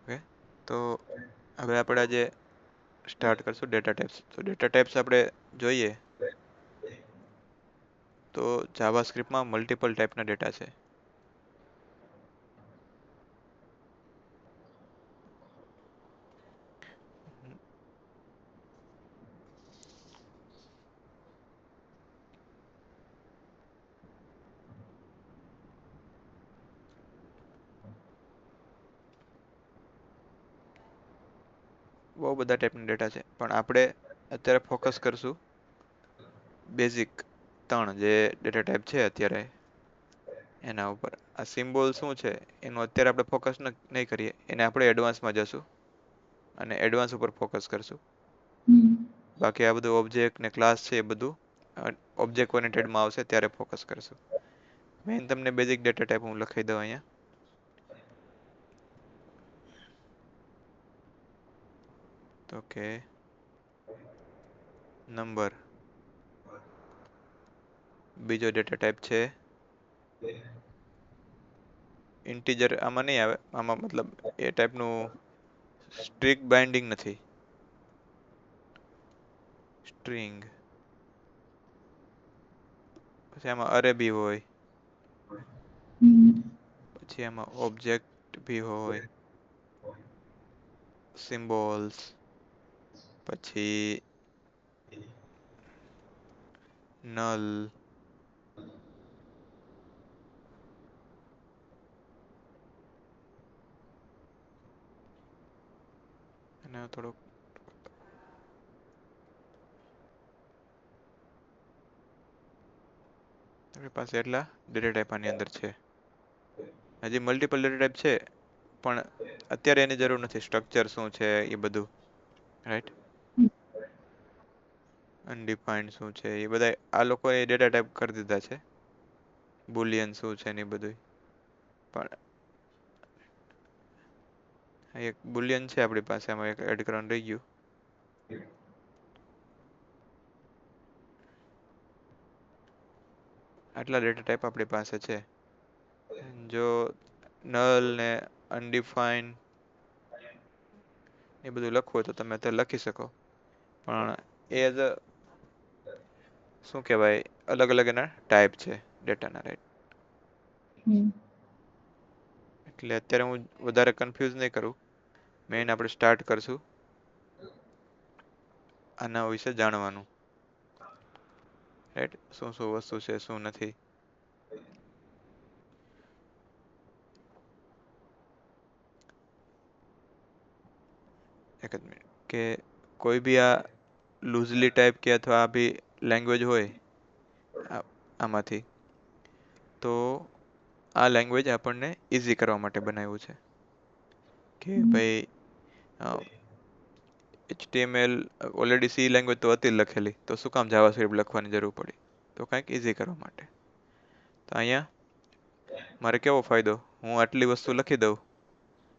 Okay, તો હવે આપણે આજે સ્ટાર્ટ કરશું ડેટા ટાઈપ્સ. તો ડેટા ટાઈપ્સ આપણે જોઈએ તો જાવાસ્ક્રિપ્ટમાં મલ્ટિપલ ટાઈપના ડેટા છે. બહુ બધા ટાઈપના ડેટા છે, પણ આપણે અત્યારે ફોકસ કરશું બેઝિક 3 જે ડેટા ટાઈપ છે અત્યારે એના ઉપર. આ સિમ્બોલ શું છે એનું અત્યારે આપણે ફોકસ નહીં કરીએ, એને આપણે એડવાન્સમાં જશું અને એડવાન્સ ઉપર ફોકસ કરશું. બાકી આ બધું ઓબ્જેક્ટ ને ક્લાસ છે એ બધું ઓબ્જેક્ટ ઓરિએન્ટેડમાં આવશે ત્યારે ફોકસ કરશું. મેઇન તમને બેઝિક ડેટા ટાઈપ હું લખાઈ દઉં અહીંયા. તો કે નંબર, બીજો ડેટા ટાઈપ છે ઇન્ટીજર. આમાં નહીં આવે, આમાં મતલબ એ ટાઈપનું સ્ટ્રિક બાઇન્ડિંગ નથી. સ્ટ્રિંગ, પછી આમાં અરે બી હોય, પછી આમાં ઓબ્જેક્ટ બી હોય, સિમ્બોલ્સ, પછી નલ, અને થોડુંક આપણી પાસે એટલા ડેટા ટાઈપ આની અંદર છે. હજી મલ્ટિપલ ડેટા ટાઈપ છે પણ અત્યારે એની જરૂર નથી. સ્ટ્રક્ચર શું છે એ બધું, રાઈટ, અનડિફાઇન્ડ શું છે એ બધા આ લોકોએ ડેટા ટાઈપ કરી દીધા છે. બુલિયન શું છે ને એ બધું. પણ એક બુલિયન છે આપણી પાસે, આમાં એક એડ કરવાનું રહી ગયું. આટલા ડેટા ટાઈપ આપણી પાસે છે. જો નલ ને અનડિફાઇન્ડ એ બધું લખવું હોય તો તમે અત્યારે લખી શકો, પણ એઝ શું કહેવાય, અલગ અલગ એના ટાઈપ છે ડેટાના, રાઈટ. એટલે અત્યારે હું વધારે કન્ફ્યુઝ નહીં કરું. મેઇન આપણે સ્ટાર્ટ કરશું આના વિશે જાણવાનું, રાઈટ, શું શું વસ્તુ છે શું નથી. એક જ મિનિટ. કે કોઈ બી આ લૂઝલી ટાઈપ કે અથવા આ બી લેંગ્વેજ હોય આમાંથી, તો આ લેંગ્વેજ આપણને ઇઝી કરવા માટે બનાવ્યું છે. કે ભાઈ HTML ઓલરેડી સી લેંગ્વેજ તો હતી લખેલી, તો શું કામ જાવાસ્ક્રિપ્ટ લખવાની જરૂર પડી? તો કંઈક ઇઝી કરવા માટે. તો અહીંયા મારે કેવો ફાયદો, હું આટલી વસ્તુ લખી દઉં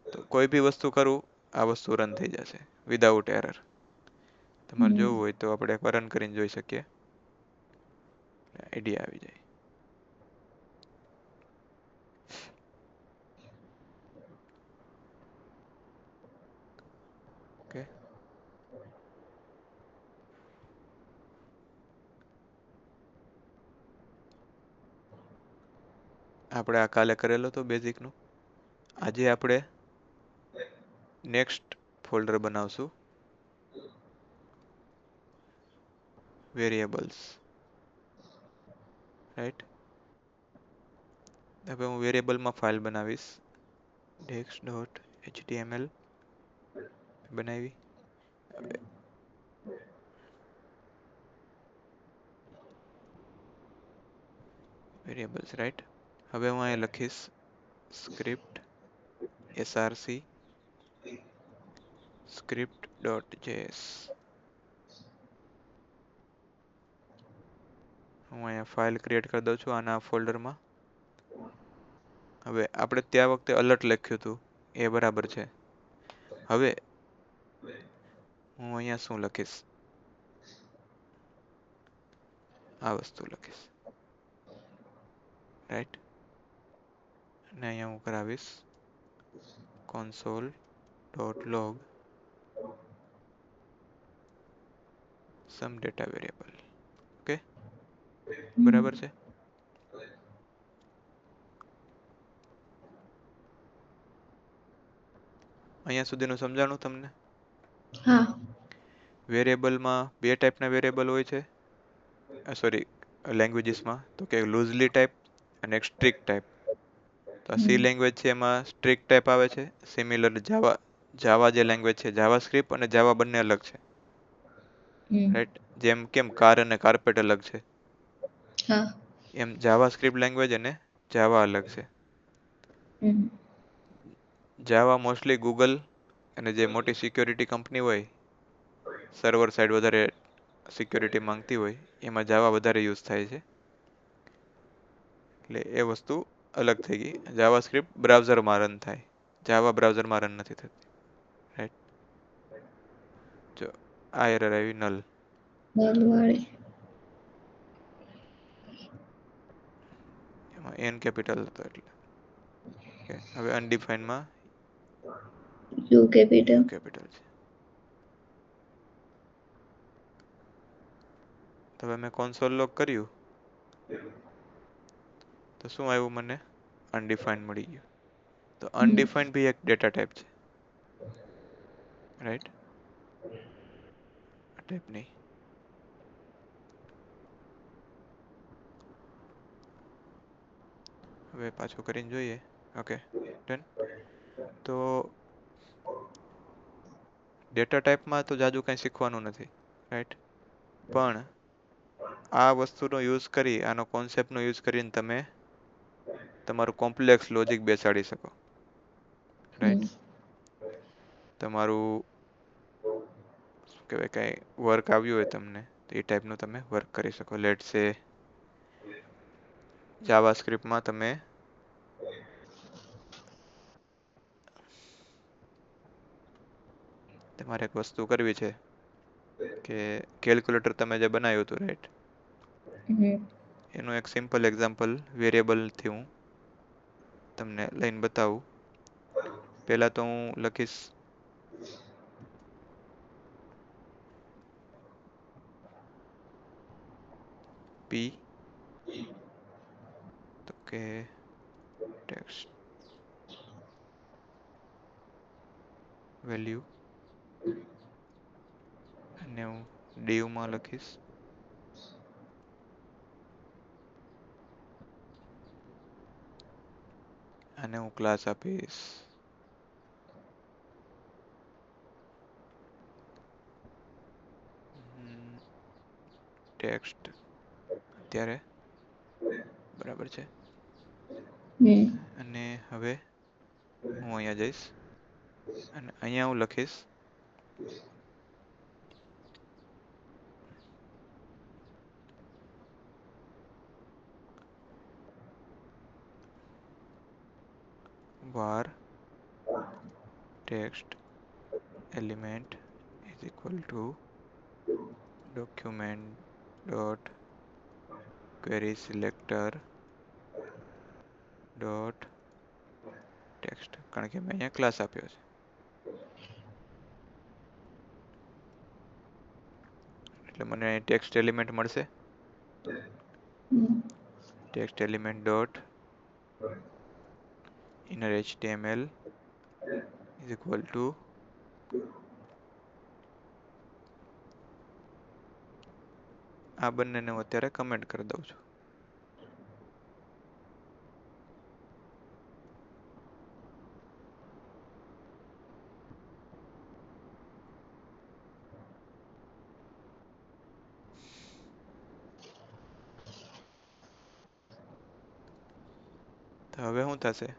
તો કોઈ બી વસ્તુ કરું આ વસ્તુ રન થઈ જશે વિધાઉટ એરર. તમારે જોવું હોય તો આપણે એકવાર રન કરીને જોઈ શકીએ, આઈડિયા આવી જાય. ઓકે, આપણે આ કાલે કરેલો તો બેઝિકનું. આજે આપણે નેક્સ્ટ ફોલ્ડર બનાવશું, વેરિયેબલ્સ, રાઈટ. હવે હું વેરિયેબલમાં ફાઇલ બનાવીશ, dex.html બનાવી. Variables, right. હવે હું અહીં લખીશ સ્ક્રિપ્ટ src script.js. હું અહીંયા ફાઇલ ક્રિએટ કરી દઉં છું આના ફોલ્ડરમાં. હવે આપણે ત્યાં વખતે અલર્ટ લખ્યું હતું એ બરાબર છે. હવે હું અહીંયા શું લખીશ, આ વસ્તુ લખીશ, રાઈટ. અને અહીંયા હું કરાવીશ console ડોટ લોગ સમ ડેટા વેરિયેબલ. ઓકે, બરાબર છે. અહીંયા સુધીનું સમજાણું તમને? હા. વેરિયેબલમાં બે ટાઈપના વેરિયેબલ હોય છે, સોરી લેંગ્વેજીસમાં, તો કે લૂઝલી ટાઈપ અને એક સ્ટ્રિક્ટ ટાઈપ. તો આ સી લેંગ્વેજ છે એમાં સ્ટ્રિક્ટ ટાઈપ આવે છે. સિમિલર જાવા જે લેંગ્વેજ છે, જાવા સ્ક્રિપ્ટ અને જાવા બંને અલગ છે, રાઈટ? જેમ કેમ કાર અને કાર્પેટ અલગ છે, હા. એમ જાવા સ્ક્રિપ્ટ લેંગ્વેજ અને જાવા અલગ છે. જાવા મોસ્ટલી ગૂગલ અને જે મોટી સિક્યોરિટી કંપની હોય, સર્વર સાઈડ વધારે સિક્યોરિટી માંગતી હોય, એમાં જાવા વધારે યુઝ થાય છે. એટલે એ વસ્તુ અલગ થઈ ગઈ. જાવા સ્ક્રિપ્ટ બ્રાઉઝરમાં રન થાય, જાવા બ્રાઉઝરમાં રન નથી થતી, રાઈટ? જો આ એરર આવી નલ. વાળી. એમાં એન કેપિટલ હતો એટલે. ઓકે, હવે અનડિફાઈન્ડમાં યુ કેપિટલ. યુ કેપિટલ છે. તો હવે મેં કોન્સોલ લોગ કર્યું તો શું આવ્યું મને? અનડિફાઈન્ડ મળી ગયું. તો અનડિફાઈન્ડ બી એક ડેટા ટાઈપ છે, રાઈટ? આ ટાઈપની. હવે પાછું કરીને જોઈએ. Okay, done. તો ડેટા ટાઈપમાં તો જાજુ કંઈ શીખવાનું નથી, રાઈટ? પણ આ વસ્તુનો યુઝ કરી, આનો કોન્સેપ્ટનો યુઝ કરીને તમે તમારું કોમ્પ્લેક્સ લોજિક બેસાડી શકો, રાઈટ? તમારું શું કહેવાય, કાંઈ વર્ક આવ્યું હોય તમને, તો એ ટાઈપનું તમે વર્ક કરી શકો. લેટ્સ સે જાવા સ્ક્રિપ્ટમાં તમે તમારે એક વસ્તુ કરવી છે કે કેલ્ક્યુલેટર તમે જે બનાવ્યું હતું, રાઈટ? એનું એક સિમ્પલ એક્ઝામ્પલ વેરિયેબલથી હું તમને લઈને બતાવું. પહેલા તો હું લખીશ પી, તો કે ટેક્સ્ટ વેલ્યુ, અને હું ડીયુમાં લખીશ અને હું ક્લાસ આપીશ ટેક્સ્ટ. અત્યારે બરાબર છે. અને હવે હું અહીંયા જઈશ અને અહીંયા હું લખીશ var text element is equal to document dot query selector dot text, કારણ કે મેં અહીંયા ક્લાસ આપ્યો છે. એટલે મને ટેક્સ્ટ એલિમેન્ટ મળશે. Text element dot inner html is equal to આ બંનેને હું અત્યારે કમેન્ટ કરી દઉં છું. તો હવે શું થશે?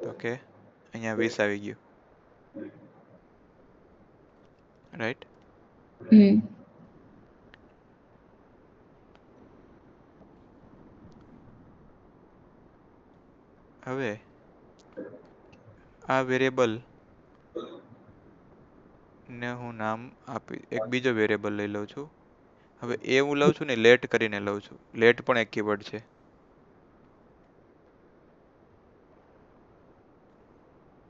તો કે અહીંયા 20 આવી ગયું, રાઈટ? હવે આ વેરિયેબલ ને હું નામ આપી, એક બીજો વેરિયેબલ લઈ લઉં છું. હવે એ હું લઉં છું ને લેટ કરીને લઉં છું. લેટ પણ એક કીવર્ડ છે.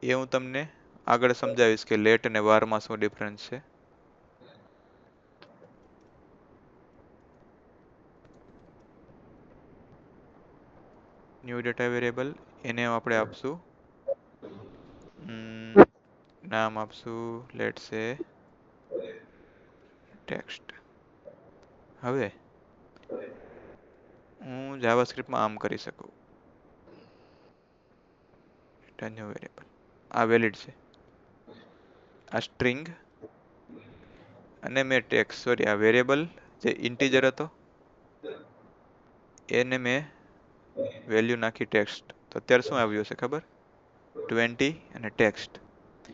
એ હું તમને આગળ સમજાવીશ કે લેટ અને વારમાં શું ડિફરન્સ છે. ન્યૂ ડેટા વેરિયેબલ એને આપણે આપશું નામ આપશું લેટ સે ટેક્સ્ટ. હવે હું જાવાસ્ક્રિપ્ટમાં આમ કરી શકું ન્યૂ વેરિયેબલ આ વેલિડ છે. આ સ્ટ્રિંગ અને મેં ટેક્સ્ટ સોરી આ વેરિયેબલ જે ઇન્ટીજર હતો એને મેં વેલ્યુ નાખી ટેક્સ્ટ. તો અત્યારે શું આવ્યું હશે ખબર? 20 અને ટેક્સ્ટ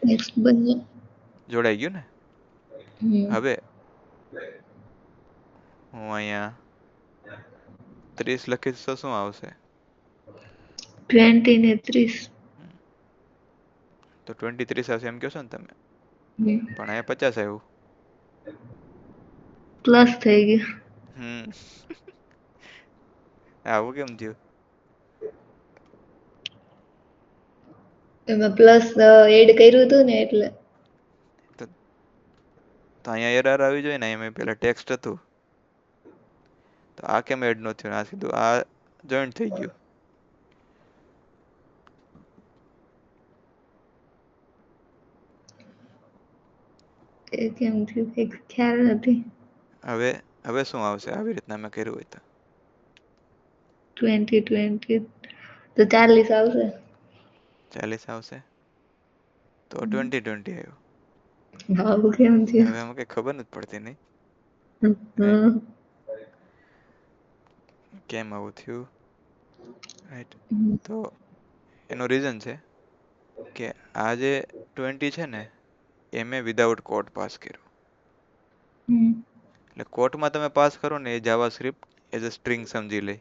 નેક્સ્ટ બન્યું. જોડાઈ ગયું ને. હમ. હવે હું અહીંયા 30 લખીશ તો શું આવશે? 20 ને 30. તો 20 30 આવશે એમ કહો છો ને તમે, હમ. પણ અહીંયા 50 આવ્યું. પ્લસ થઈ ગયું. હમ આવું કેમ થયું? એમાં પ્લસ એડ કર્યું હતું ને એટલે. તો અહીંયા એરર આવી જોઈએ ને, એમાં પેલા ટેક્સ્ટ હતું તો આ કેમ એડ ન થયું? આ સીધું આ જોઈન્ટ થઈ ગયું. એ કેમ થયું કઈક ખ્યાલ નથી. હવે હવે શું આવશે આવી રીતના મેં કર્યું હોય તો? 20 20 તો 40 આવશે. 40 આવશે તો 20 20 આવ્યું. આવું કેમ થયું? હવે આમાં કઈ ખબર નથી પડતી નહીં હમ. કેમ આવું થયું. રાઈટ, તો એનું રીઝન છે કે આ જે 20 છે ને એ મેં વિધાઉટ કોડ પાસ કર્યું. હમ. એટલે કોટમાં તમે પાસ કરો ને એ જાવાસ્ક્રિપ્ટ એઝ અ સ્ટ્રિંગ સમજી લે.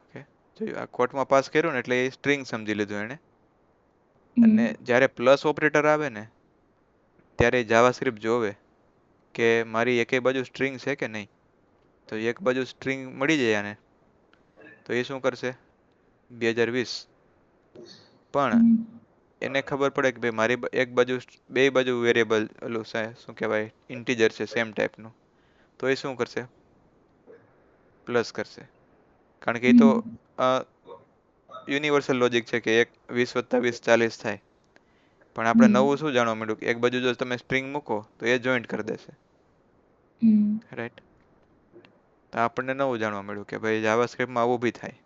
ઓકે, જોયું આ કોટમાં પાસ કર્યું ને એટલે એ સ્ટ્રિંગ સમજી લીધું એણે. અને જ્યારે પ્લસ ઓપરેટર આવે ને ત્યારે જાવાસ્ક્રિપ્ટ જોવે કે મારી એકેય બાજુ સ્ટ્રિંગ છે કે નહીં. તો એક બાજુ સ્ટ્રિંગ મળી જાય આને તો એ શું કરશે 2020. પણ એને ખબર પડે કે ભાઈ મારી એક બાજુ બે બાજુ વેરિયેબલ ઓલું શું કહેવાય ઇન્ટીજર છે સેમ ટાઈપનું, તો એ શું કરશે પ્લસ કરશે. કારણ કે એ તો યુનિવર્સલ લોજિક છે કે 20 + 20 40 થાય. પણ આપણે નવું શું જાણવા મળ્યું કે એક બાજુ જો તમે સ્ટ્રિંગ મૂકો તો એ જોઈન્ટ કરી દેશે. રાઈટ, તો આપણને નવું જાણવા મળ્યું કે ભાઈ જાવાસ્ક્રિપ્ટમાં આવું બી થાય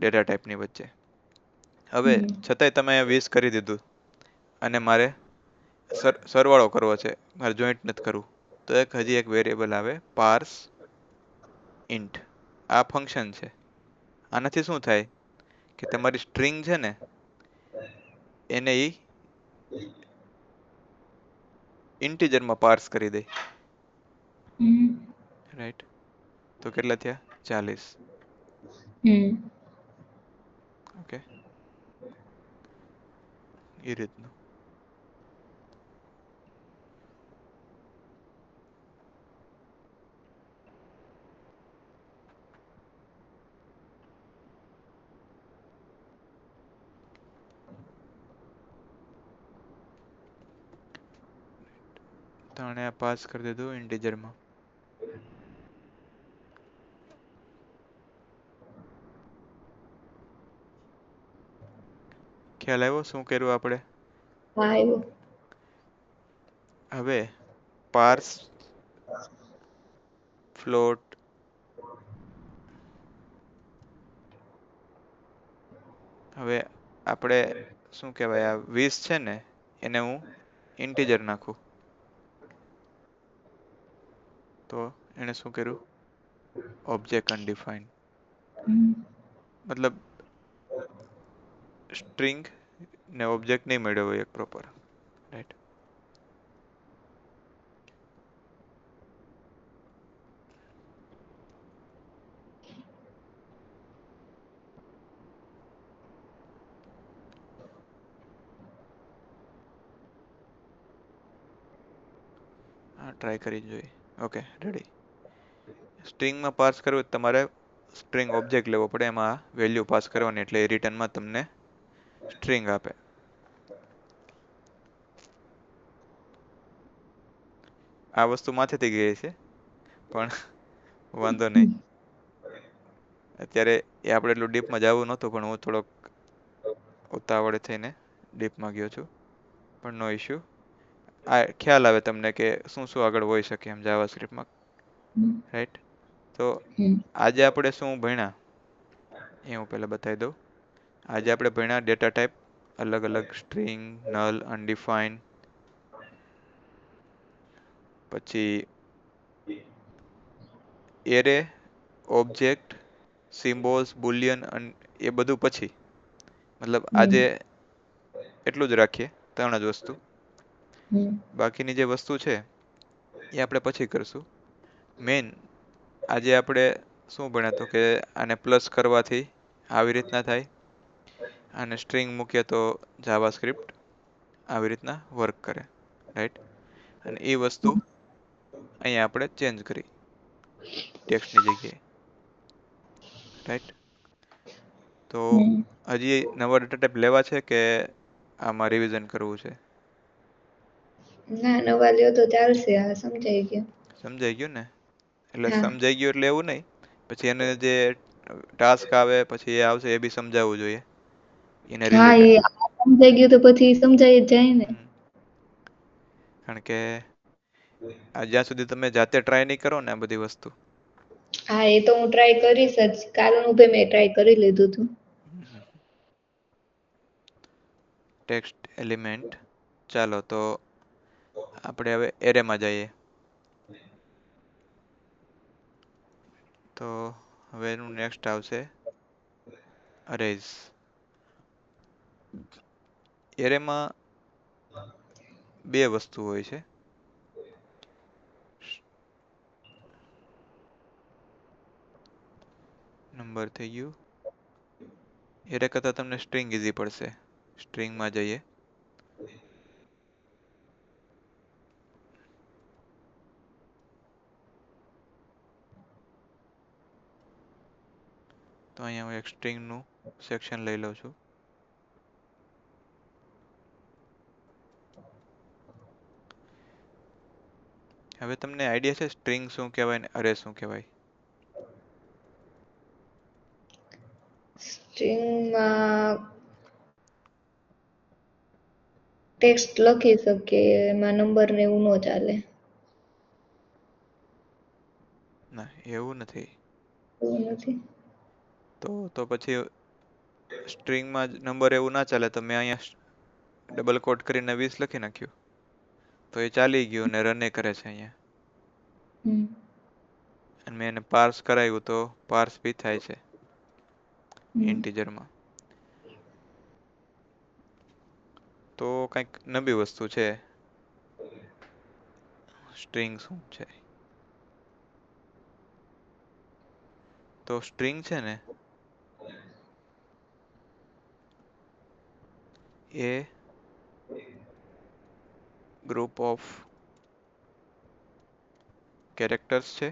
ડેટા ટાઈપની વચ્ચે. હવે છતાંય તમે 20 કરી દીધું અને મારે સરવાળો કરવો છે, મારે જોઈન્ટ નથી કરવું, તો હજી એક વેરિયેબલ આવે પાર્સ ઇન્ટ. આ ફંક્શન છે. આનાથી શું થાય કે તમારી સ્ટ્રિંગ છે ને એને ઈ ઇન્ટીજરમાં પાર્સ કરી દે. રાઈટ, તો કેટલા થયા 40. ઓકે, એ રીતનું. તો આને આ પાસ કરી દીધું ઇન્ટીજરમાં. ખ્યાલ આવ્યો શું કર્યું આપણે? હવે પાર્સ ફ્લોટ હવે આપણે શું કહેવાય આ 20 છે ને એને હું ઇન્ટીજર નાખું તો એને શું કર્યું ઓબ્જેક્ટ અનડિફાઇન્ડ. મતલબ સ્ટ્રિંગ ને ઓબ્જેક્ટ નહીં મળ્યો હોય એક પ્રોપર. રાઈટ, હા ટ્રાય કરી જોઈએ. Okay ready. સ્ટ્રિંગમાં પાર્સ કરવું તમારે સ્ટ્રિંગ ઓબ્જેક્ટ લેવો પડે, એમાં વેલ્યુ પાસ કરવાની, એટલે એ રિટર્નમાં તમને સ્ટ્રિંગ આપે. આ વસ્તુ માથેથી ગઈ છે પણ વાંધો નહીં. અત્યારે એ આપણે એટલું ડીપમાં જવું નહોતું, પણ હું થોડોક ઉતાવળે થઈને ડીપમાં ગયો છું, પણ નો ઇશ્યુ. આ ખ્યાલ આવે તમને કે શું શું આગળ હોઈ શકે એમ જાવાસ્ક્રિપ્ટમાં, રાઈટ? તો આજે આપણે શું ભણ્યા એ હું પહેલાં બતાવી દઉં. આજે આપણે ભણ્યા ડેટા ટાઈપ, અલગ અલગ સ્ટ્રિંગ, નલ, અનડિફાઈન, પછી એરે, ઓબ્જેક્ટ, સિમ્બોલ્સ, બુલિયન, એ બધું પછી, મતલબ આજે એટલું જ રાખીએ, 3 જ વસ્તુ. બાકીની જે વસ્તુ છે એ આપણે પછી કરશું. મેઇન આજે આપણે શું ભણ્યા તો કે આને પ્લસ કરવાથી આવી રીતના થાય, અને સ્ટ્રિંગ મૂકીએ તો જાવાસ્ક્રિપ્ટ આવી રીતના વર્ક કરે, રાઈટ? અને એ વસ્તુ અહીંયા આપણે ચેન્જ કરી ટેક્સ્ટની જગ્યાએ, રાઈટ? તો હજી નવા ડેટા ટાઈપ લેવા છે કે આમાં રિવિઝન કરવું છે? ના, નવા લ્યો તો ચાલશે, આ સમજાઈ ગયું. સમજાઈ ગયું ને? એટલે હા સમજાઈ ગયું એટલે એવું નહીં, પછી એને જે ટાસ્ક આવે પછી એ આવશે એ બી સમજાવવું જોઈએ એને હા, રિલેટેડ. એ આ સમજાઈ ગયું તો પછી સમજાઈ જ જાય ને. કારણ કે જ્યાં સુધી તમે જાતે ટ્રાય નહીં કરો ને આ બધી વસ્તુ. હા, એ તો હું ટ્રાય કરીશ જ. કાલનું મેં ટ્રાય કરી લીધું હતું. ટેક્સ્ટ એલિમેન્ટ, ચાલો તો આપણે હવે એરેમાં જઈએ. તો હવે એનું નેક્સ્ટ આવશે અરેઝ. એરેમાં બે વસ્તુ હોય છે. નંબર થઈ ગયું. એરે કરતાં તમને સ્ટ્રિંગ ઈઝી પડશે. સ્ટ્રિંગમાં જઈએ. તો અહીંયા હું એક સ્ટ્રિંગનું સેક્શન લઈ લઉં છું. હવે તમને આઈડિયા છે સ્ટ્રિંગ શું કહેવાય ને અરે શું કહેવાય? સ્ટ્રિંગમાં ટેક્સ્ટ લખી શકીએ, એમાં નંબર ને એવું ન ચાલે. ના, એવું નથી. એવું નથી. તો પછી સ્ટ્રિંગમાં જ નંબર એવું ના ચાલે તો મેં અહીંયા ડબલ કોટ કરીને 20 લખી નાખ્યું, તો એ ચાલી ગયું અને રને કરે છે અહીંયા. અને મેં એને પાર્સ કરાવ્યું તો પાર્સ બી થાય છે ઇન્ટીજરમાં. તો કંઈક નવી વસ્તુ છે. સ્ટ્રિંગ શું છે? તો સ્ટ્રિંગ છે ને એ ગ્રુપ ઓફ કેરેક્ટર્સ છે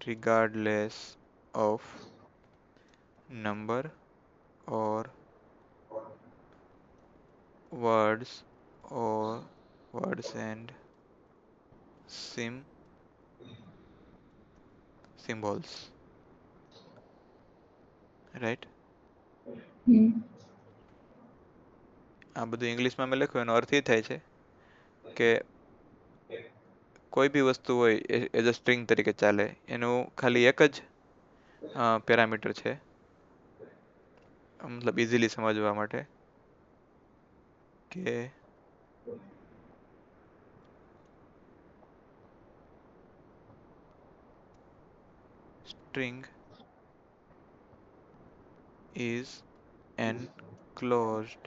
regardless of number or words or words and symbols, right? આ બધું ઇંગ્લિશમાં મેં લખ્યું, એનો અર્થ એ થાય છે કે કોઈ બી વસ્તુ હોય એઝ અ સ્ટ્રિંગ તરીકે ચાલે, એનું ખાલી એક જ પેરામીટર છે, મતલબ ઇઝીલી સમજવા માટે, કે string is enclosed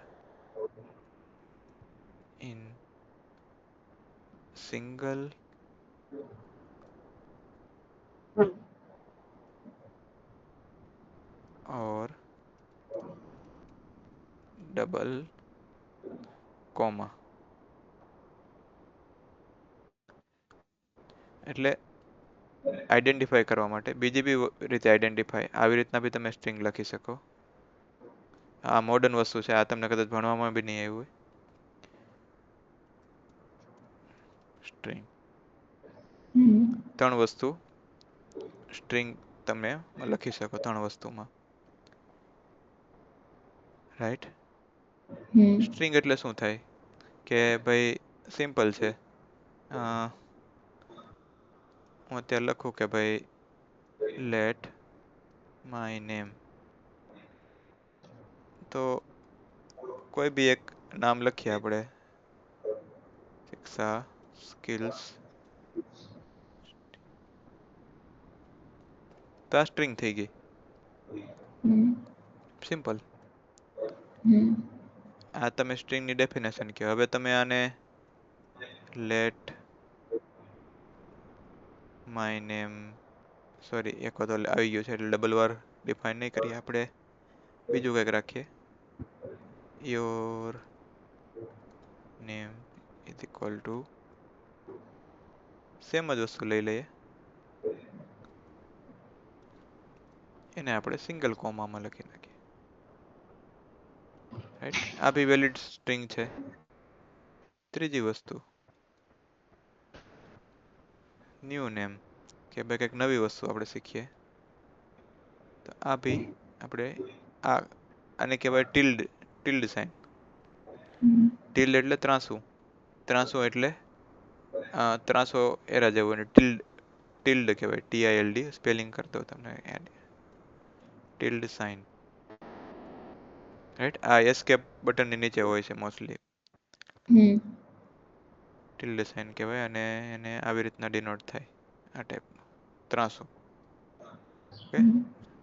in single or double comma. એટલે આઈડેન્ટિફાય કરવા માટે બીજી બી રીતે આઈડેન્ટિફાય આવી રીતના બી તમે સ્ટ્રિંગ લખી શકો. આ મોડર્ન વસ્તુ છે, આ તમને કદાચ ભણવામાં બી નહીં આવ્યું હોય. સ્ટ્રિંગ હમ 3 વસ્તુ સ્ટ્રિંગ તમે લખી શકો 3 વસ્તુમાં, રાઈટ. હમ સ્ટ્રિંગ એટલે શું થાય કે ભાઈ સિમ્પલ છે. અ, હું અત્યારે લખું કે ભાઈ લેટ માય નેમ, તો કોઈ બી એક નામ લખીએ આપણે, શિક્ષા સ્કિલ્સ, તો આ સ્ટ્રિંગ થઈ ગઈ, હમ સિમ્પલ. હમ આ તમે સ્ટ્રિંગની ડેફિનેશન કહો. હવે તમે આને લેટ માય નેમ, સોરી એક વખત આવી ગયું છે એટલે ડબલ વાર ડિફાઇન નહીં કરીએ આપણે, બીજું કંઈક રાખીએ. Your name is equal to, same જ વસ્તુ લઈ લઈએ, એને આપણે સિંગલ કોમામાં લખી નાખીએ, રાઈટ. આ બી વેલિડ સ્ટ્રિંગ છે. ત્રીજી વસ્તુ ન્યૂ નેમ, કે ભાઈ કંઈક નવી વસ્તુ આપણે શીખીએ, તો આ બી આપણે આ આને કહેવાય ટિલ્ડ, ટિલ્ડ સાઇન. હમ ટિલ્ડ એટલે ત્રાંસું, ત્રાંસું એટલે ત્રાંસો એરા જેવું, અને ટિલ્ડ, ટિલ્ડ કહેવાય, TILD સ્પેલિંગ કરતો તમને ટિલ્ડ સાઇન, રાઈટ. આ એસ્કેપ બટનની નીચે હોય છે મોસ્ટલી, હમ ટિલ્ડ સાઇન કહેવાય, અને એને આવી રીતના ડિનોટ થાય, આ ટાઈપનું ત્રાંસું. ઓકે,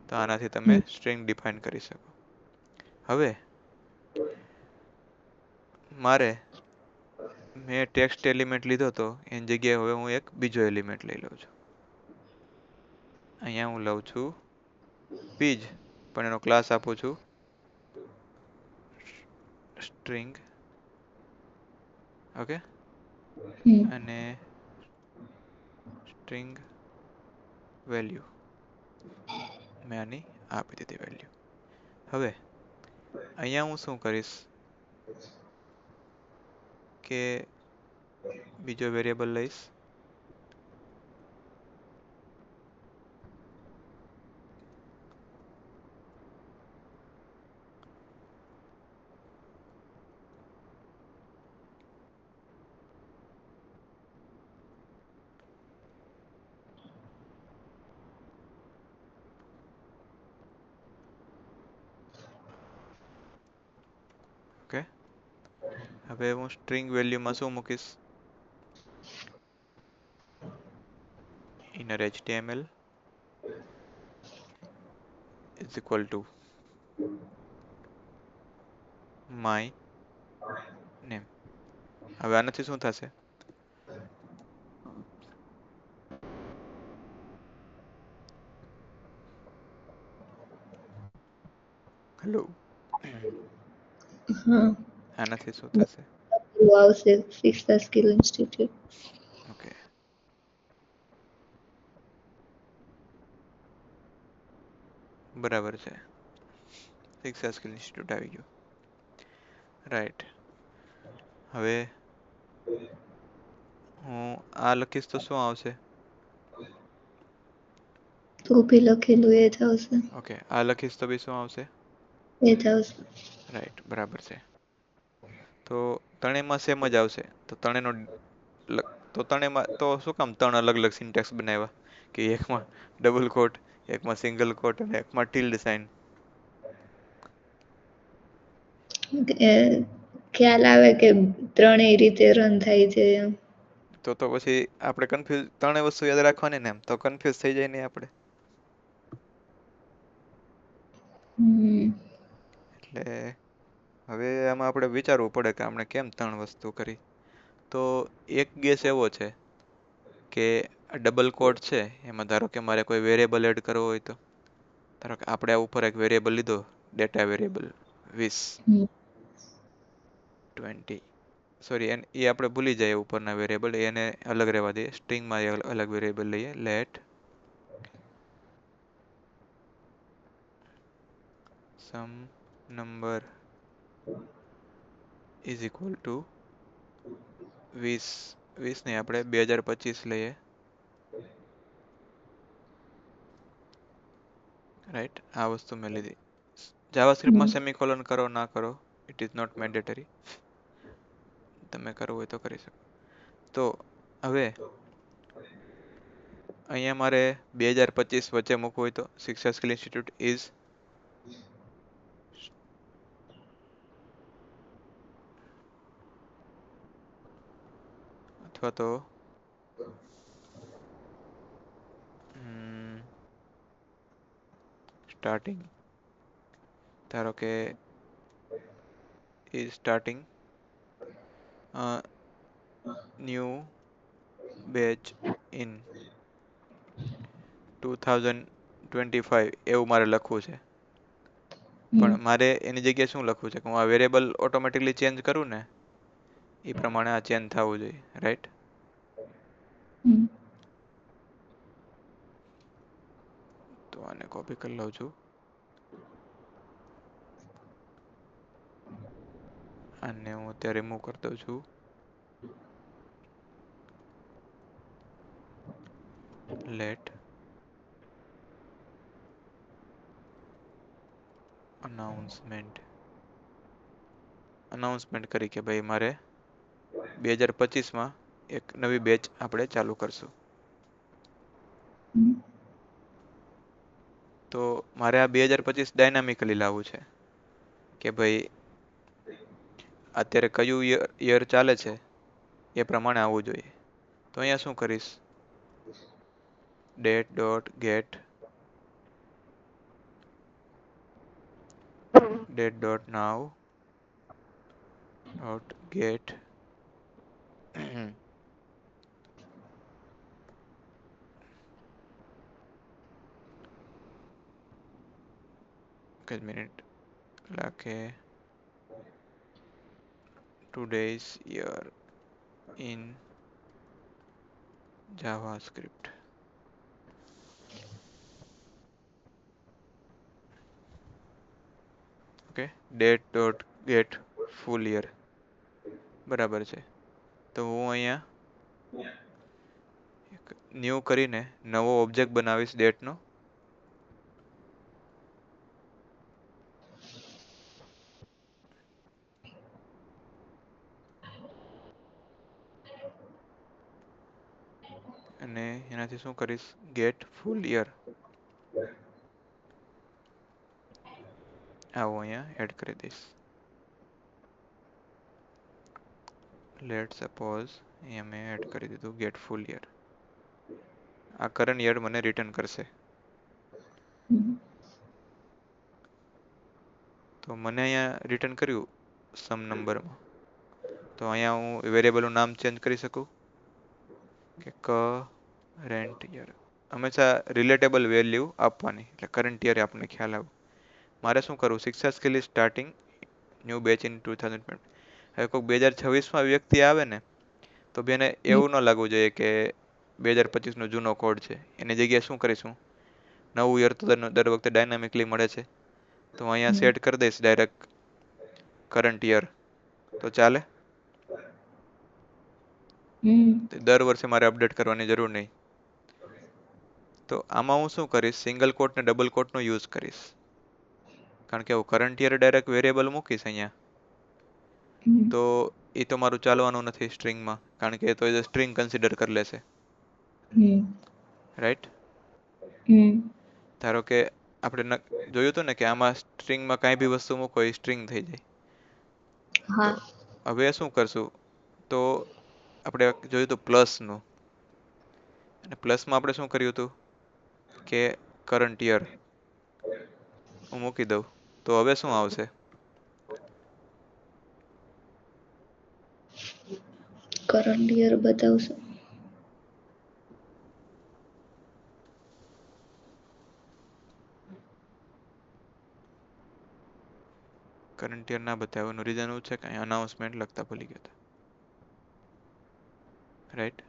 તો આનાથી તમે હમ સ્ટ્રિંગ ડિફાઇન કરી શકો. હવે મારે, મેં ટેક્સ્ટ એલિમેન્ટ લીધો હતો એની જગ્યાએ હવે હું એક બીજો એલિમેન્ટ લઈ લઉં છું. અહીંયા હું લઉં છું પેજ, પણ એનો ક્લાસ આપું છું સ્ટ્રિંગ. ઓકે, હમ અને સ્ટ્રિંગ વેલ્યુ મેં આની આપી દીધી વેલ્યુ. હવે અહીંયા હું શું કરીશ કે બીજો વેરિયેબલ લઈશ, ઓકે. હવે હું સ્ટ્રિંગ વેલ્યુમાં શું મૂકીશ, inner HTML is equal to my name. હવે આનાથી શું થશે, હેલો, હા આનાથી શું થશે, આવશે શિક્ષા સ્કિલ ઇન્સ્ટિટ્યૂટ. ઓકે, બરાબર છે, શિક્ષા સ્કિલ ઇન્સ્ટિટ્યૂટ આવી ગયું, રાઈટ. હવે હું આ લખીશ તો શું આવશે, તો બી લખેલું એ જ આવશે. ઓકે, આ લખીશ તો બી શું આવશે, એ જ આવશે. રાઈટ, બરાબર છે. તો ત્રણેયમાં સેમ જ આવશે, તો ત્રણેયનો તો ત્રણેયમાં તો શું કામ 3 અલગ અલગ સિન્ટેક્સ બનાવ્યા, કે એકમાં ડબલ કોટ, એકમાં સિંગલ કોટ અને એકમાં ટિલ્ડ સાઇન. એ ખ્યાલ આવે કે ત્રણેય રીતે રન થાય છે એમ. તો પછી આપણે કન્ફ્યુઝ, ત્રણેય વસ્તુ યાદ રાખવાની ને, એમ તો કન્ફ્યુઝ થઈ જાય નહીં આપણે. હમ એટલે હવે આમાં આપણે વિચારવું પડે કે આપણે કેમ 3 વસ્તુ કરી. તો એક ગેસ એવો છે કે ડબલ કોડ છે, એમાં ધારો કે મારે કોઈ વેરિયેબલ એડ કરવો હોય તો, ધારો કે આપણે આ ઉપર એક વેરિયેબલ લીધો, ડેટા વેરિયેબલ 20, હમ 20, સોરી એ આપણે ભૂલી જાય ઉપરના વેરિયેબલ, એને અલગ રહેવા દઈએ, સ્ટ્રિંગમાં અલગ વેરિયેબલ લઈએ, let some number is equal to 20. 20 ને આપણે 2025 લઈએ, રાઈટ. આ વસ્તુ મેં લીધી. જાવાસ્ક્રિપ્ટમાં સેમિકોલન કરો ના કરો, ઇટ ઇઝ નોટ મેન્ડેટરી. તમે કરવું હોય તો કરી શકો. તો હવે અહીંયા મારે 2025 વચ્ચે મૂકવું હોય તો શિક્ષા સ્કિલ ઇન્સ્ટિટ્યૂટ ઇઝ અથવા તો સ્ટાર્ટિંગ, ધારો કે is starting new batch in 2025 એવું મારે લખવું છે. પણ મારે એની જગ્યાએ શું લખવું છે કે હું આ વેરિયેબલ ઓટોમેટિકલી ચેન્જ કરું ને એ પ્રમાણે આ ચેન્જ થવું જોઈએ, રાઈટ. તો આને કોપી કરી લઉં છું, આને હું અત્યારે રિમૂવ કરી દઉં છું. લેટ અનાઉન્સમેન્ટ કરી કે ભાઈ મારે 2025માં એક નવી બેચ આપણે ચાલુ કરશું. તો મારે આ 2025 ડાયનામિકલી લાવવું છે કે ભાઈ અત્યારે કયું યર ચાલે છે એ પ્રમાણે આવવું જોઈએ. તો અહીંયા શું કરીશ, date dot get date dot now dot get એક મિનિટ લાગે today's year in JavaScript. Okay, date dot get full year બરાબર છે. તો હું અહીંયા એક ન્યૂ કરીને નવો ઓબ્જેક્ટ બનાવીશ ડેટનો. અને એનાથી શું કરીશ, ગેટ ફૂલ યર આવું અહીંયા એડ કરી દઈશ. લેટ સપોઝ અહીંયા મેં એડ કરી દીધું ગેટ ફૂલ યર. આ કરંટ યર મને રિટર્ન કરશે. તો મને અહીંયા રિટર્ન કર્યું સમ નંબરમાં. તો અહીંયા હું વેરિયેબલનું નામ ચેન્જ કરી શકું કે કરંટ યર. હંમેશા રિલેટેબલ વેલ્યુ આપવાની, એટલે કરંટ યર આપણને ખ્યાલ આવે. મારે શું કરવું, શિક્ષા skill is starting new batch in 2020. હવે કોઈ 2026માં વ્યક્તિ આવે ને તો બી એને એવું ન લાગવું જોઈએ કે 2025નો જૂનો કોડ છે. એની જગ્યાએ શું કરીશું, નવું યર તો દર વખતે ડાયનામિકલી મળે છે, તો અહીંયા સેટ કરી દઈશ ડાયરેક્ટ કરંટ યર. તો ચાલે. દર વર્ષે મારે અપડેટ કરવાની જરૂર નહીં. તો આમાં હું શું કરીશ, સિંગલ કોટ ને ડબલ કોટનો યુઝ કરીશ. કારણ કે હું કરંટ યર ડાયરેક્ટ વેરિયેબલ મૂકીશ અહીંયા તો એ તો મારું ચાલવાનું નથી સ્ટ્રિંગમાં, કારણ કે એ તો સ્ટ્રિંગ કન્સિડર કરી લેશે, રાઈટ. ધારો કે આપણે જોયું હતું ને કે આમાં સ્ટ્રિંગમાં કાંઈ બી વસ્તુ મૂકો એ સ્ટ્રિંગ થઈ જાય. તો હવે શું કરશું, તો આપણે જોયું હતું પ્લસનું, અને પ્લસમાં આપણે શું કર્યું હતું કે કરંટ યર હું મૂકી દઉં. તો હવે શું આવશે, કરંટ યર બતાવશે. કરંટ યર ના બતાવવાનું રીઝન એવું છે કે અહીં અનાઉન્સમેન્ટ લખતા ભૂલી ગયા હતા, રાઈટ.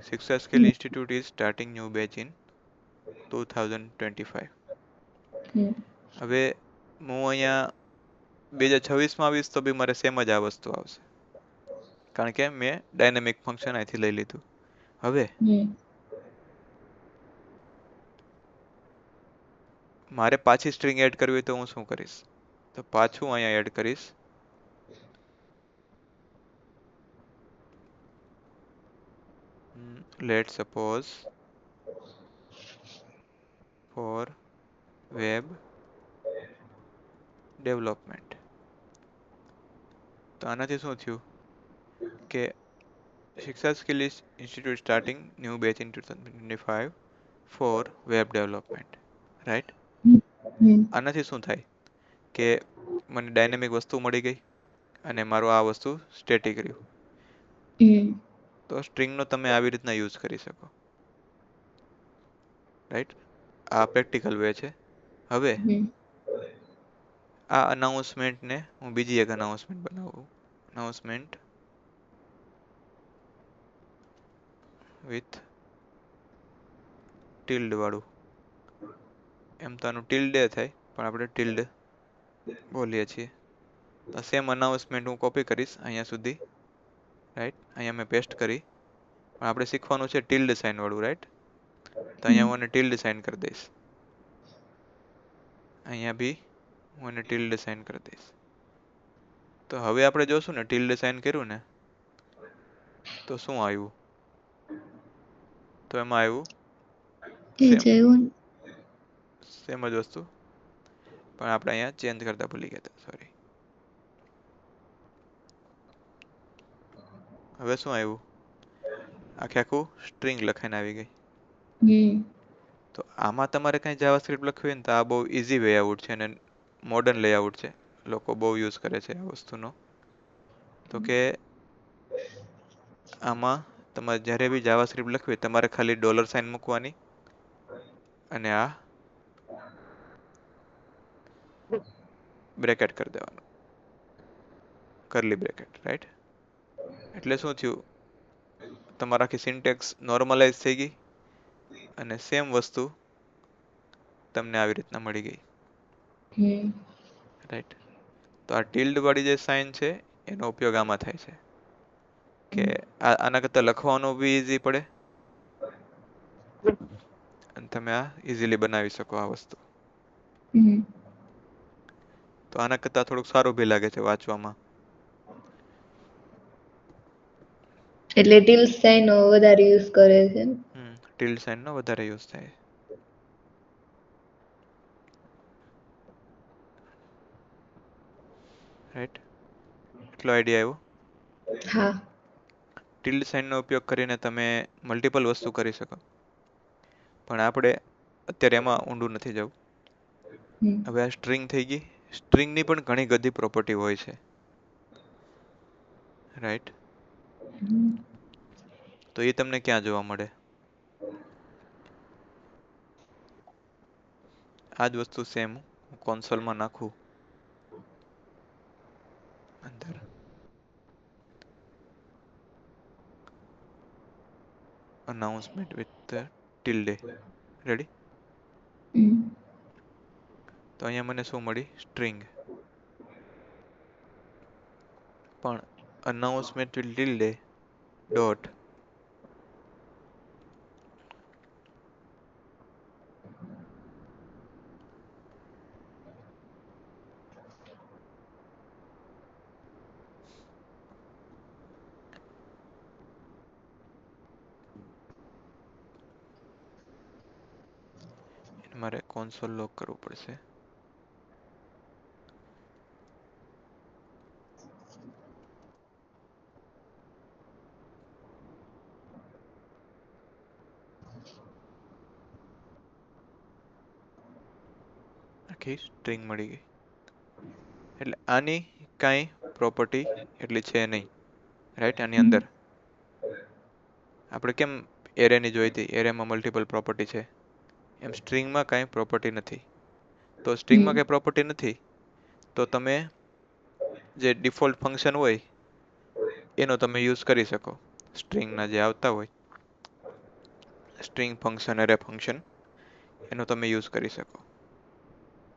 શિક્ષા skill institute is starting new batch in 2025. હવે હું અહીંયા 2026માં આવીશ તો બી મારે સેમ જ આ વસ્તુ આવશે, કારણ કે મેં ડાયનેમિક ફંક્શન અહીંથી લઈ લીધું. હવે હમ મારે પાછી સ્ટ્રિંગ એડ કરવી હોય તો હું શું કરીશ? તો પાછું અહીંયા એડ કરીશ. Let suppose for web development. તો આનાથી શું થયું કે Shiksha skill institute starting new batch in 2025 for web development, right? હમ આનાથી શું થાય કે મને ડાયનેમિક વસ્તુ મળી ગઈ અને મારું આ વસ્તુ સ્ટેટિક રહ્યું. હમ તો સ્ટ્રિંગનો તમે આવી રીતના યુઝ કરી શકો, રાઈટ? આ પ્રેક્ટિકલ વે છે. હવે હમ આ અનાઉન્સમેન્ટને હું બીજી એક અનાઉન્સમેન્ટ બનાવું. અનાઉન્સમેન્ટ વિથ ટિલ્ડ વાળું. એમ તો આનું ટિલ્ડે થાય પણ આપણે ટિલ્ડ બોલીએ છીએ. તો સેમ અનાઉન્સમેન્ટ હું કોપી કરીશ અહીંયા સુધી, રાઈટ? અહીંયા મેં પેસ્ટ કરી, પણ આપણે શીખવાનું છે ટિલ્ડ સાઇન વાળું, રાઈટ? તો અહીંયા હું એને ટિલ્ડ સાઇન કરી દઈશ. અહીંયા બી હું એને ટિલ્ડ સાઇન કરી દઈશ. તો હવે આપણે જોશું ને ટિલ્ડ સાઇન કર્યું ને તો શું આવ્યું? તો એમાં આવ્યું એ સેમ જેવું સેમ જ વસ્તુ, પણ આપણે અહીંયા ચેન્જ કરતા ભૂલી ગયા હતા, સોરી. હવે શું આવ્યું? આખે આખું સ્ટ્રિંગ લખાઈને આવી ગઈ. હમ તો આમાં તમારે કઈ જાવાસ્ક્રિપ્ટ લખવી હોય ને તો આ બહુ ઇઝી વે આઉટ છે અને મોડર્ન લેઆઉટ છે. લોકો બહુ યુઝ કરે છે આ વસ્તુનો. તો કે આમાં તમારે જ્યારે બી જાવાસ્ક્રિપ્ટ લખવી હોય તમારે ખાલી ડોલર સાઇન મૂકવાની અને આ બ્રેકેટ કરી દેવાનું, કરલી બ્રેકેટ, રાઈટ? એટલે શું થયું? તમારા આખી સિન્ટેક્સ નોર્મલાઇઝ થઈ ગઈ અને સેમ વસ્તુ તમને આવી રીતના મળી ગઈ, હમ રાઈટ? તો આ ટિલ્ડ વાળી જે સાઇન છે એનો ઉપયોગ આમાં થાય છે કે આના કરતાં લખવાનું બી ઈઝી પડે અને તમે આ ઇઝીલી બનાવી શકો આ વસ્તુ. હમ તો આના કરતાં થોડુંક સારું બી લાગે છે વાંચવામાં. એટલે ટીલ સાઇન વધારે યુઝ કરે છે. ટિલ્ડ સાઇનનો વધારે યુઝ થાય, રાઈટ? એટલો આઈડિયા આવ્યો? હા. ટિલ્ડ સાઇનનો ઉપયોગ કરીને તમે મલ્ટિપલ વસ્તુ કરી શકો, પણ આપણે અત્યારે એમાં ઊંડું નથી જવું. હમ હવે આ સ્ટ્રિંગ થઈ ગઈ. સ્ટ્રિંગની પણ ઘણી બધી પ્રોપર્ટી હોય છે, રાઈટ? તો એ તમને ક્યાં જોવા મળે? આ જ વસ્તુ સેમ હું કોન્સોલમાં નાખું અંદર, અનાઉન્સમેન્ટ વિથ ટિલ્ડે, રેડી? હમ તો અહીંયા મને શું મળી? સ્ટ્રિંગ. પણ અનાઉન્સમેન્ટ વિથ ટિલ્ડે ડોટ મારે કોન્સોલ લોક કરવું પડશે. આખી સ્ટ્રિંગ મળી ગઈ. એટલે આની કાંઈ પ્રોપર્ટી એટલી છે નહીં, રાઈટ? આની અંદર આપણે કેમ એરેની જોઈ હતી, એરેમાં મલ્ટિપલ પ્રોપર્ટી છે, એમ સ્ટ્રિંગમાં કાંઈ પ્રોપર્ટી નથી. તો સ્ટ્રિંગમાં કાંઈ પ્રોપર્ટી નથી તો તમે જે ડિફોલ્ટ ફંક્શન હોય એનો તમે યુઝ કરી શકો. સ્ટ્રિંગના જે આવતા હોય સ્ટ્રિંગ ફંક્શન, એરે ફંક્શન, એનો તમે યુઝ કરી શકો.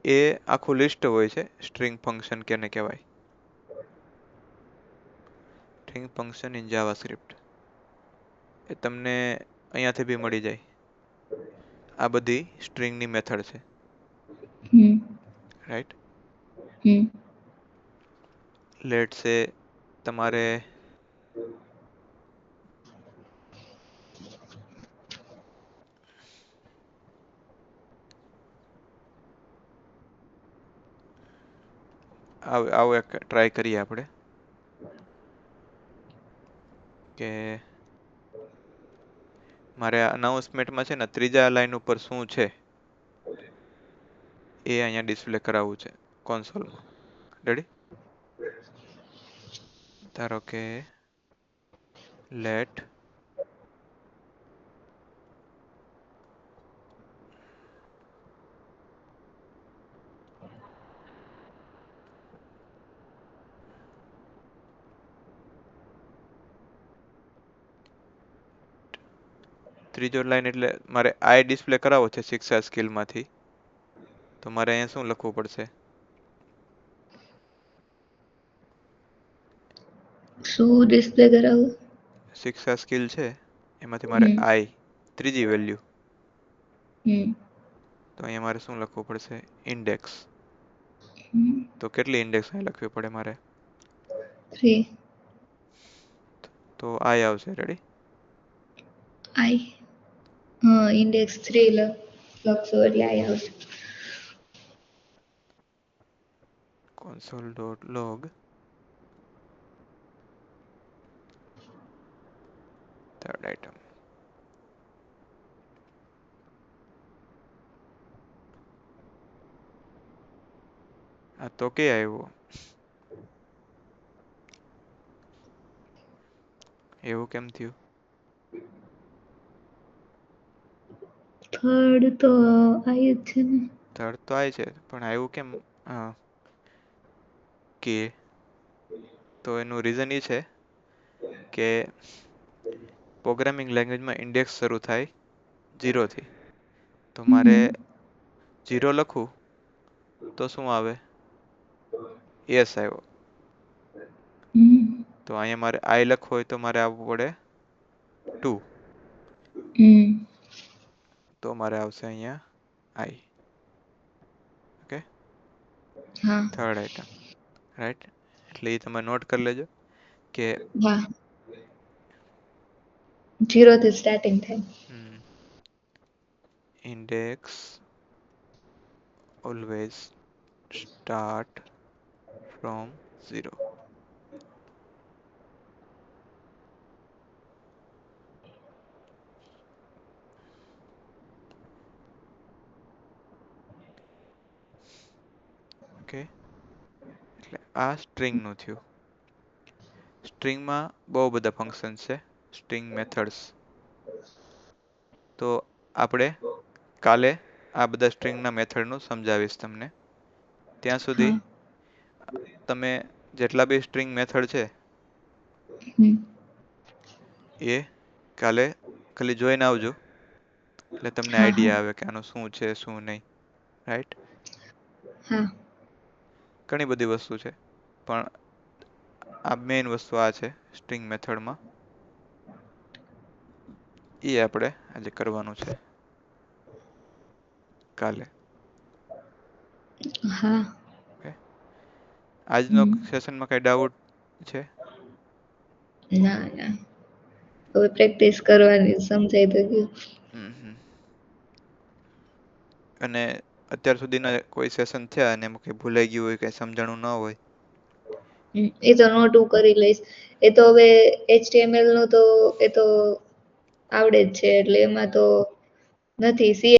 એ આખું લિસ્ટ હોય છે સ્ટ્રિંગ ફંક્શન કેને કહેવાય. સ્ટ્રિંગ ફંક્શન ઇન જાવાસ્ક્રિપ્ટ એ તમને અહીંયાથી બી મળી જાય. આ બધી સ્ટ્રિંગની મેથડ છે, હમ રાઈટ. હમ લેટ સે તમારે આવું એક ટ્રાય કરીએ આપણે કે મારે અનાઉન્સમેન્ટમાં છે ને ત્રીજા લાઈન ઉપર શું છે એ અહીંયા ડિસ્પ્લે કરાવવું છે કોન્સોલમાં. રેડી? ધારો કે લેટ ત્રીજો લાઈન એટલે મારે આઈ ડિસ્પ્લે કરાવવો છે શિક્ષા સ્કિલમાંથી, તો મારે અહીંયા શું લખવું પડશે? શું ડિસ્પ્લે કરાવું? શિક્ષા સ્કિલ છે એમાંથી મારે આઈ ત્રીજી વેલ્યુ, હમ તો અહીંયા મારે શું લખવું પડશે? ઇન્ડેક્સ. હમ તો કેટલી ઇન્ડેક્સ અહીં લખવી પડે મારે? 3 તો આઈ આવશે. રેડી? આઈ ઇન્ડેક્સ 3 લખશો એટલે આઈ આવશે. console.log third item. આ તો કે આવ્યો એવું કેમ થયું? થર્ડ તો આઈ જ છે ને. થર્ડ તો આઈ છે પણ આવ્યું કેમ? કે તો એનું રીઝન એ છે કે પ્રોગ્રામિંગ લેંગ્વેજમાં ઇન્ડેક્સ શરૂ થાય 0 થી. તો મારે 0 લખું તો શું આવે? યસ આવ્યો. તો અહીંયા મારે આઈ લખવું હોય તો મારે આવવું પડે 2, તો મારે આવશે અહીંયા આઈ. ઓકે, હા થર્ડ આઈટમ. રાઈટ? એટલે એ તમે નોટ કરી લેજો કે હા 0 થી સ્ટાર્ટિંગ થાય. index always start from 0. Okay, એટલે આ સ્ટ્રિંગનું થયું. સ્ટ્રિંગમાં બહુ બધા ફંક્શન છે, સ્ટ્રિંગ મેથડ્સ. તો આપણે કાલે આ બધા સ્ટ્રિંગના મેથડનું સમજાવીશ તમને. ત્યાં સુધી હા તમે જેટલા બી સ્ટ્રિંગ મેથડ છે એ કાલે ખાલી જોઈને આવજો, એટલે તમને હા હા આઈડિયા આવે કે આનું શું છે શું નહીં. રાઈટ? હા ઘણી બધી વસ્તુ છે પણ આ મેઇન વસ્તુ આ છે સ્ટ્રિંગ મેથડમાં. એ આપણે આજે કરવાનું છે કાલે. હા ઓકે, આજનો સેશનમાં કઈ ડાઉટ છે? ના ના હવે પ્રેક્ટિસ કરવાની સમજાય તો ગયું. અને અત્યાર સુધીના કોઈ સેશન થયા અને એમાં કઈ ભૂલાઈ ગયું હોય, કઈ સમજાણું ન હોય? એ તો નોટ હું કરી લઈશ. એ તો હવે HTML નું તો એ તો આવડે જ છે એટલે એમાં તો નથી.